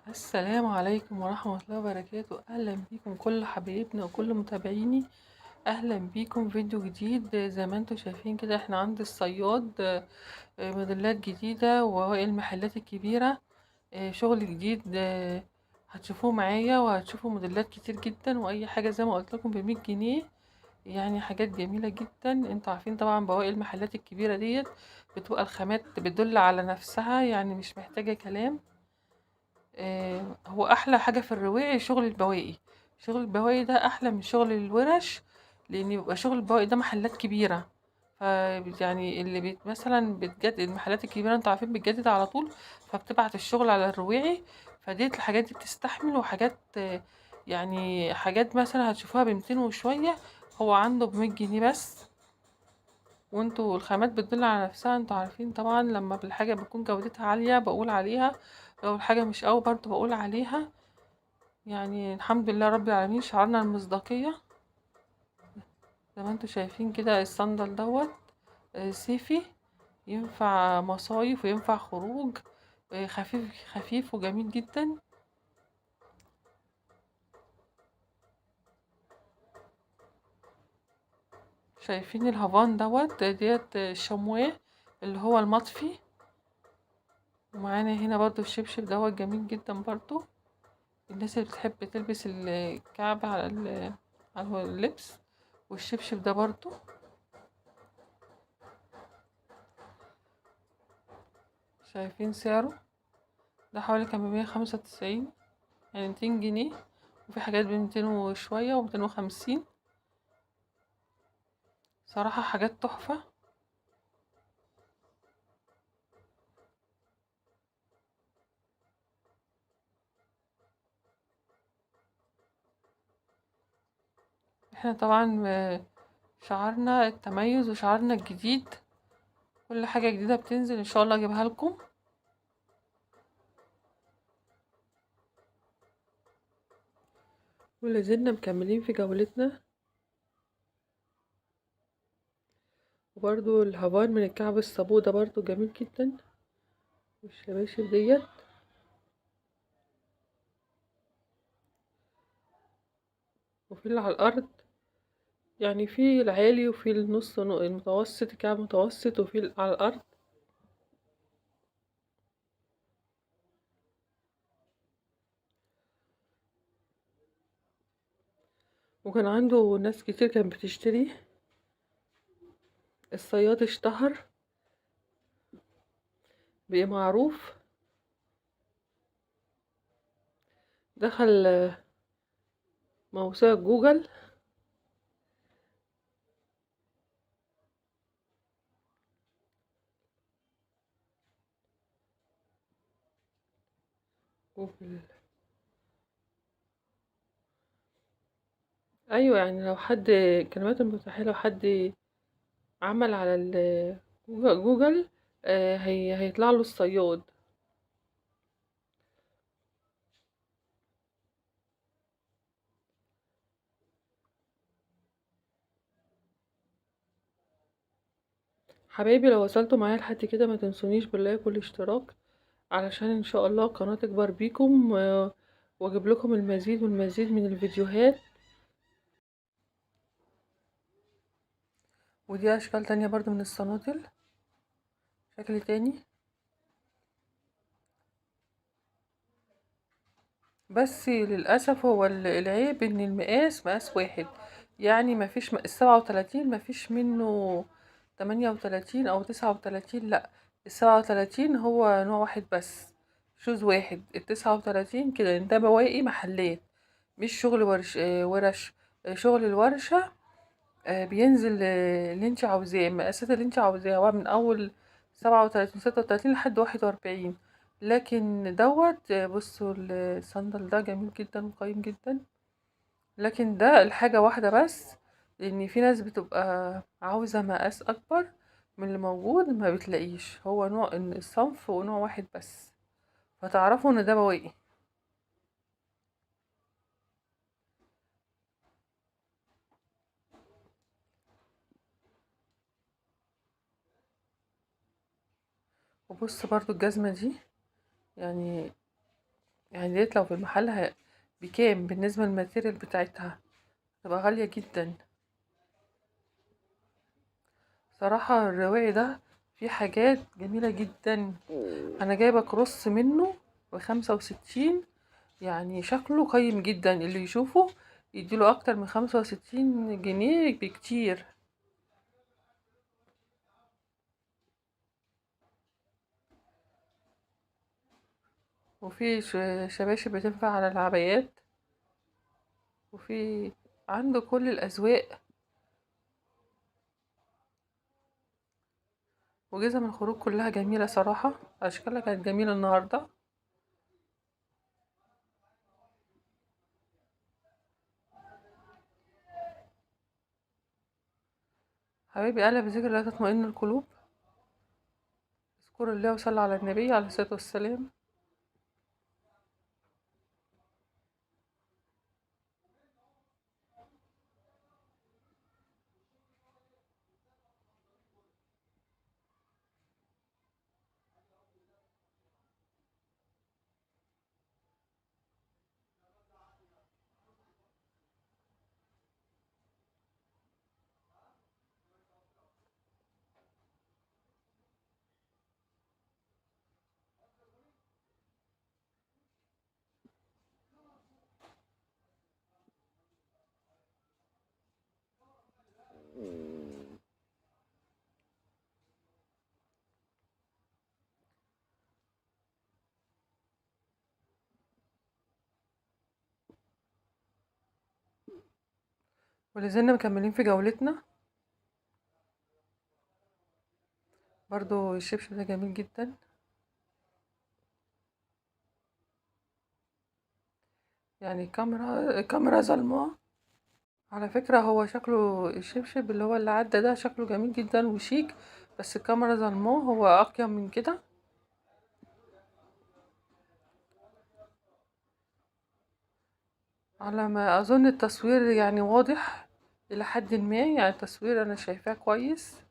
السلام عليكم ورحمة الله وبركاته. أهلا بيكم كل حبايبنا وكل متابعيني. أهلا بيكم فيديو جديد. زي ما انتم شايفين كده احنا عند الصياد. موديلات جديدة وأوائل المحلات الكبيرة. شغل جديد. هتشوفوه معايا وهتشوفوا موديلات كتير جدا، وأي حاجة زي ما قلت لكم ب100 جنيه. يعني حاجات جميلة جدا. انتوا عارفين طبعا بواقي المحلات الكبيرة ديت بتبقى الخامات بتدل على نفسها، يعني مش محتاجة كلام. هو احلى حاجه في الرواقي شغل البواقي. شغل البواقي ده احلى من شغل الورش، لان يبقى شغل البواقي ده محلات كبيره. ف يعني اللي مثلا بتجدد المحلات الكبيره، انتوا عارفين بتجدد على طول، فبتبعت الشغل على الرواقي. فديت الحاجات دي بتستحمل، وحاجات يعني حاجات مثلا هتشوفوها ب200 وشويه، هو عنده ب100 جنيه بس. وانتوا الخامات بتدل على نفسها. انتوا عارفين طبعا لما بالحاجة بتكون جودتها عالية بقول عليها، لو الحاجة مش قوي برضو بقول عليها. يعني الحمد لله رب العالمين شعرنا المصداقية. زي ما انتوا شايفين كده الصندل دوت صيفي، ينفع مصايف وينفع خروج. خفيف خفيف وجميل جدا. شايفين الهافان دوت ديت الشمواه اللي هو المطفي. ومعانا هنا برضو الشبشب دوت جميل جدا برضو. الناس اللي بتحب تلبس الكعب على على اللبس. والشبشب ده برضو شايفين سعره، ده حوالي كان ب195، يعني 200 جنيه. وفي حاجات ب200 وشوية و250. صراحة حاجات تحفة. احنا طبعا شعارنا التميز وشعارنا الجديد. كل حاجة جديدة بتنزل ان شاء الله اجيبها لكم. ولازلنا مكملين في جولتنا. وبرضو الهافان من الكعب الصابو ده برضو جميل جدا. والشباشب ديت. وفي اللي على الأرض، يعني في العالي وفي النص المتوسط، كعب متوسط، وفي على الأرض. وكان عنده ناس كتير كانت بتشتري. الصياد اشتهر، بقى معروف. دخل موسوعة جوجل. جوجل. أيوة، يعني لو حد كلمات المفتاحية، لو حد عمل على جوجل هيطلع له الصياد. حبايبي، لو وصلتوا معايا لحد كده ما تنسونيش باللايك والاشتراك، علشان ان شاء الله القناة تكبر بيكم واجيب لكم المزيد والمزيد من الفيديوهات. ودي اشكال تانية برضو من الصنادل، شكل تاني. بس للأسف هو العيب ان المقاس مقاس واحد. يعني مفيش 37 مفيش منه 38 او 39، لا. ال37 هو نوع واحد بس، شوز واحد. ال39 كده ده بواقي محلات، مش شغل ورش. شغل الورشة بينزل اللي انت عاوزاه، المقاسات اللي انت عاوزاها، هو من اول 37 36 لحد 41. لكن دوت بصوا الصندل ده جميل جدا وقيم جدا. لكن ده الحاجة واحدة بس، لان في ناس بتبقى عاوزة مقاس اكبر من اللي موجود ما بتلاقيش. هو نوع إن الصنف ونوع واحد بس، فتعرفوا ان ده بواقي. وبص برضو الجزمة دي، يعني يعني ديت لو في المحل بكام بالنسبة للماتيريال بتاعتها، تبقى غالية جدا. صراحة الرواقي ده فيه حاجات جميلة جدا. انا جايبة كروس منه ب65، يعني شكله قيم جدا، اللي يشوفه يديله اكتر من 65 جنيه بكتير. وفي شباشب بتنفع على العبايات، وفي عنده كل الأذواق. وجزم الخروج كلها جميلة صراحة، أشكالها كانت جميلة النهاردة. حبيبي ألا بذكر لا تطمئن القلوب. اذكر الله وصلى على النبي عليه الصلاة والسلام. ولازلنا مكملين في جولتنا. برضو الشبشب ده جميل جدا، يعني كاميرا ظلمة. على فكرة هو شكله الشبشب اللي هو اللي عدى ده شكله جميل جدا وشيك، بس الكاميرا ظلماه، هو أقيم من كده. على ما أظن التصوير يعني واضح إلى حد ما، يعني التصوير أنا شايفاه كويس.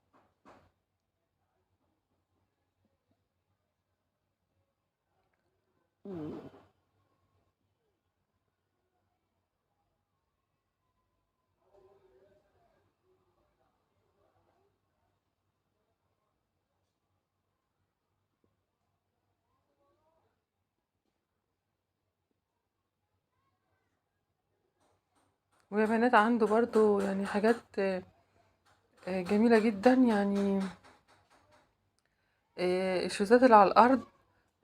ويا بنات عنده برضو يعني حاجات جميلة جدا، يعني الشوزات اللي على الأرض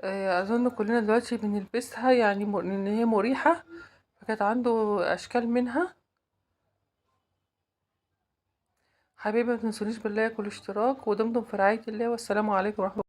أظن كلنا دلوقتي بنلبسها، يعني إن هي مريحة، فكانت عنده أشكال منها. حبيبي ما تنسونيش بالله كل اشتراك، ودمتم في رعاية الله، والسلام عليكم ورحمة